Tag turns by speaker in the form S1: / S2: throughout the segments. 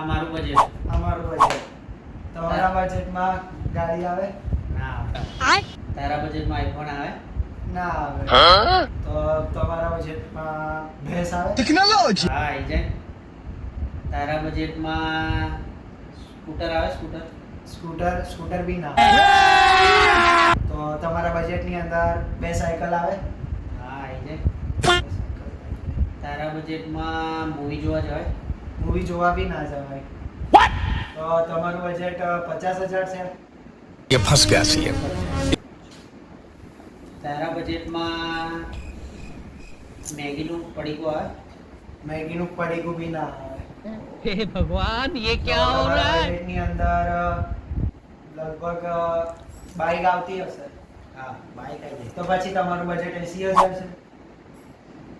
S1: આ મારું બજેટ.
S2: અમારું બજેટ. તમારા બજેટમાં ગાડી આવે?
S1: ના આવે. તારા બજેટમાં આઈફોન આવે?
S2: ના આવે. તો તમારા બજેટમાં ભેંસ આવે?
S3: ટેકનોલોજી.
S1: હા આવી જાય. તારા બજેટમાં સ્કૂટર આવે?
S2: સ્કૂટર બી ના આવે. તો તમારા બજેટની અંદર 2 સાયકલ આવે?
S1: હા આવી જાય. તારા બજેટમાં મૂવી જોવા જવાય?
S2: મૂવી જોવા બી ના જવાય. તો તમારું બજેટ 50,000 છે?
S3: ये फंस गया सीएम.
S1: તારા બજેટમાં મેગીનું પડીકું આવે?
S2: મેગીનું પડીકું બી ના આવે.
S4: हे भगवान ये
S2: તો
S4: क्या हो रहा
S2: તમારા
S4: है
S2: બજેટની અંદર લગભગ બાઇક આવતી હશે.
S1: હા બાઈક આવી જાય.
S2: તો પછી તમારું બજેટ 80,000 છે?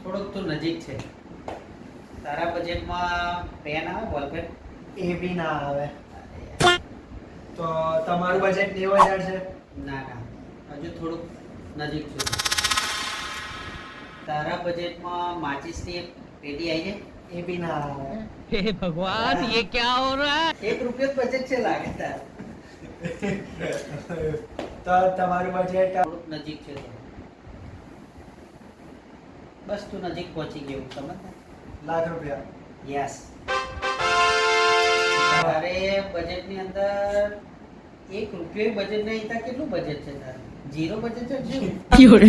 S1: થોડુંક તો નજીક છે. તારા બજેટમાં પેન આવે? બોલ પેન?
S2: એ બી ના આવે. તો તમારું બજેટ 90,000 છે?
S1: ના ના હજુ થોડુંક નજીક છે. તારા બજેટમાં માચિસની એક પેટી આવી જાય?
S2: એ બી ના આવે.
S4: हे भगवान ये क्या हो रहा है
S1: 1 રૂપિયો બજેટ છે લાગે તાર.
S2: તો તમારું બજેટ
S1: થોડુંક નજીક છે તો. બસ તું નજીક પહોંચી ગયું સમજ ને?
S2: ₹1,00,000.
S1: યસ. તારે બજેટની અંદર 1 રૂપિયો બજેટ નહીં થાય. કેટલું બજેટ છે તારે? 0 બજેટ છે? 0.